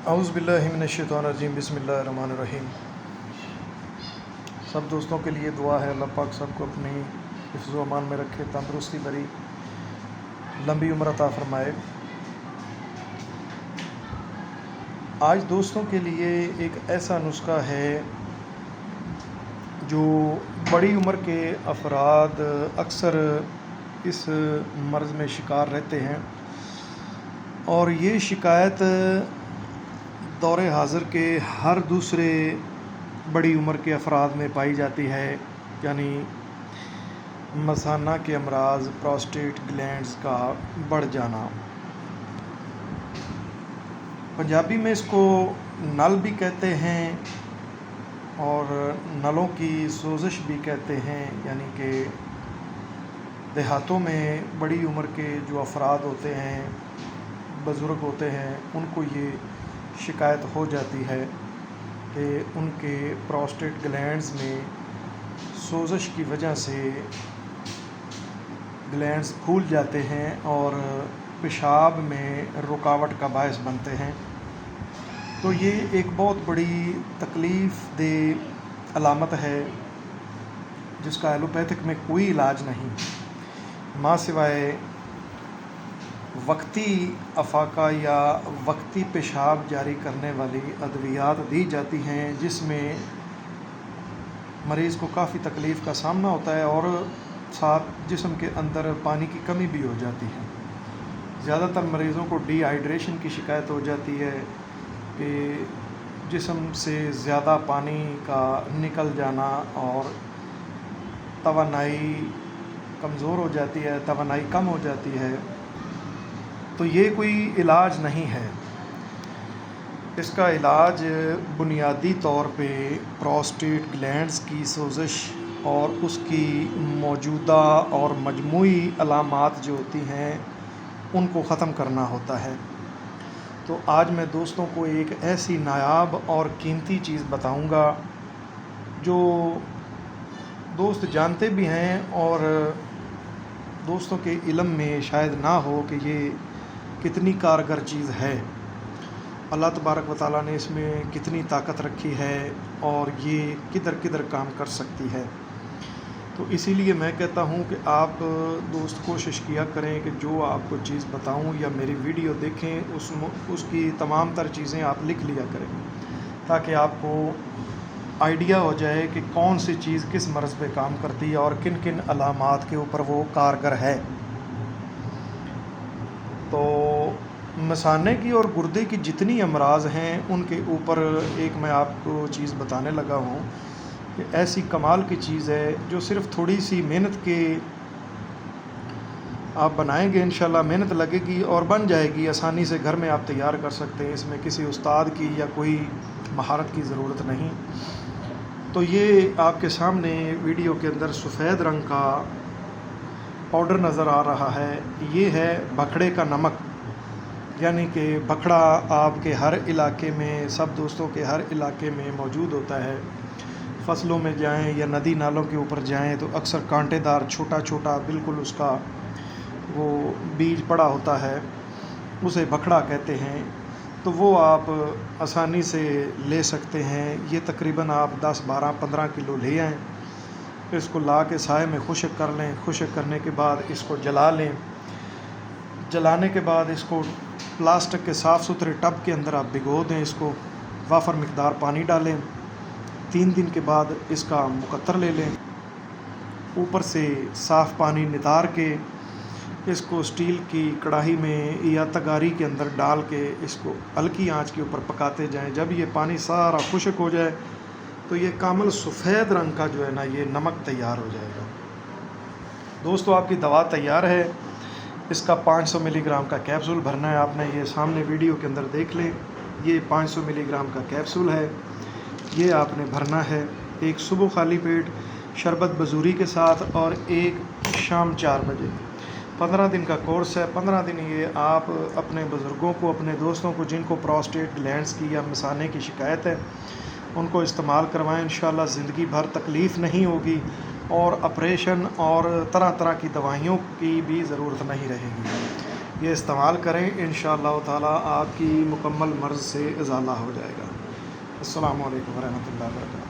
اعوذ باللہ من الشیطان الرجیم، بسم اللہ الرحمن الرحیم۔ سب دوستوں کے لیے دعا ہے، اللہ پاک سب کو اپنی حفظ و امان میں رکھے، تندرستی بھری لمبی عمر عطا فرمائے۔ آج دوستوں کے لیے ایک ایسا نسخہ ہے جو بڑی عمر کے افراد اکثر اس مرض میں شکار رہتے ہیں، اور یہ شکایت دور حاضر کے ہر دوسرے بڑی عمر کے افراد میں پائی جاتی ہے، یعنی مثانہ کے امراض، پراسٹیٹ گلینڈز کا بڑھ جانا۔ پنجابی میں اس کو نل بھی کہتے ہیں اور نلوں کی سوزش بھی کہتے ہیں، یعنی کہ دیہاتوں میں بڑی عمر کے جو افراد ہوتے ہیں، بزرگ ہوتے ہیں، ان کو یہ شکایت ہو جاتی ہے کہ ان کے پراسٹیٹ گلینڈز میں سوزش کی وجہ سے گلینڈز پھول جاتے ہیں اور پیشاب میں رکاوٹ کا باعث بنتے ہیں۔ تو یہ ایک بہت بڑی تکلیف دہ علامت ہے جس کا ایلوپیتھک میں کوئی علاج نہیں، ماں سوائے وقتی افاقہ یا وقتی پیشاب جاری کرنے والی ادویات دی جاتی ہیں، جس میں مریض کو کافی تکلیف کا سامنا ہوتا ہے اور ساتھ جسم کے اندر پانی کی کمی بھی ہو جاتی ہے۔ زیادہ تر مریضوں کو ڈی ہائیڈریشن کی شکایت ہو جاتی ہے کہ جسم سے زیادہ پانی کا نکل جانا اور توانائی کمزور ہو جاتی ہے، توانائی کم ہو جاتی ہے۔ تو یہ کوئی علاج نہیں ہے، اس کا علاج بنیادی طور پہ پراسٹیٹ گلینڈز کی سوزش اور اس کی موجودہ اور مجموعی علامات جو ہوتی ہیں ان کو ختم کرنا ہوتا ہے۔ تو آج میں دوستوں کو ایک ایسی نایاب اور قیمتی چیز بتاؤں گا جو دوست جانتے بھی ہیں اور دوستوں کے علم میں شاید نہ ہو کہ یہ کتنی کارگر چیز ہے۔ اللہ تبارک و تعالیٰ نے اس میں کتنی طاقت رکھی ہے اور یہ کدھر کدھر کام کر سکتی ہے۔ تو اسی لیے میں کہتا ہوں کہ آپ دوست کوشش کیا کریں کہ جو آپ کو چیز بتاؤں یا میری ویڈیو دیکھیں اس کی تمام تر چیزیں آپ لکھ لیا کریں، تاکہ آپ کو آئیڈیا ہو جائے کہ کون سی چیز کس مرض پہ کام کرتی ہے اور کن کن علامات کے اوپر وہ کارگر ہے۔ تو مثانے کی اور گردے کی جتنی امراض ہیں ان کے اوپر ایک میں آپ کو چیز بتانے لگا ہوں کہ ایسی کمال کی چیز ہے جو صرف تھوڑی سی محنت کے آپ بنائیں گے، انشاءاللہ محنت لگے گی اور بن جائے گی، آسانی سے گھر میں آپ تیار کر سکتے ہیں، اس میں کسی استاد کی یا کوئی مہارت کی ضرورت نہیں۔ تو یہ آپ کے سامنے ویڈیو کے اندر سفید رنگ کا پاؤڈر نظر آ رہا ہے، یہ ہے بکھڑے کا نمک، یعنی کہ بکھڑا آپ کے ہر علاقے میں، سب دوستوں کے ہر علاقے میں موجود ہوتا ہے۔ فصلوں میں جائیں یا ندی نالوں کے اوپر جائیں تو اکثر کانٹے دار چھوٹا چھوٹا بالکل اس کا وہ بیج پڑا ہوتا ہے، اسے بکھڑا کہتے ہیں۔ تو وہ آپ آسانی سے لے سکتے ہیں، یہ تقریباً آپ 10 12 15 کلو لے آئیں، اس کو لا کے سائے میں خشک کر لیں، خشک کرنے کے بعد اس کو جلا لیں، جلانے کے بعد اس کو پلاسٹک کے صاف ستھرے ٹب کے اندر آپ بھگو دیں، اس کو وافر مقدار پانی ڈالیں، 3 دن کے بعد اس کا مقطر لے لیں، اوپر سے صاف پانی نتار کے اس کو اسٹیل کی کڑاہی میں یا تگاری کے اندر ڈال کے اس کو ہلکی آنچ کے اوپر پکاتے جائیں۔ جب یہ پانی سارا خشک ہو جائے تو یہ کامل سفید رنگ کا جو ہے نا یہ نمک تیار ہو جائے گا۔ دوستو آپ کی دوا تیار ہے، اس کا 500 ملی گرام کا کیپسول بھرنا ہے آپ نے، یہ سامنے ویڈیو کے اندر دیکھ لیں، یہ 500 ملی گرام کا کیپسول ہے، یہ آپ نے بھرنا ہے، ایک صبح خالی پیٹ شربت بزوری کے ساتھ اور ایک شام 4 بجے۔ 15 دن کا کورس ہے، 15 دن یہ آپ اپنے بزرگوں کو، اپنے دوستوں کو جن کو پراسٹیٹ گلینڈز کی یا مثانے کی شکایت ہے ان کو استعمال کروائیں، انشاءاللہ زندگی بھر تکلیف نہیں ہوگی اور آپریشن اور طرح طرح کی دوائیوں کی بھی ضرورت نہیں رہے گی۔ یہ استعمال کریں، انشاءاللہ تعالی آپ کی مکمل مرض سے ازالہ ہو جائے گا۔ السلام علیکم ورحمۃ اللہ وبرکاتہ۔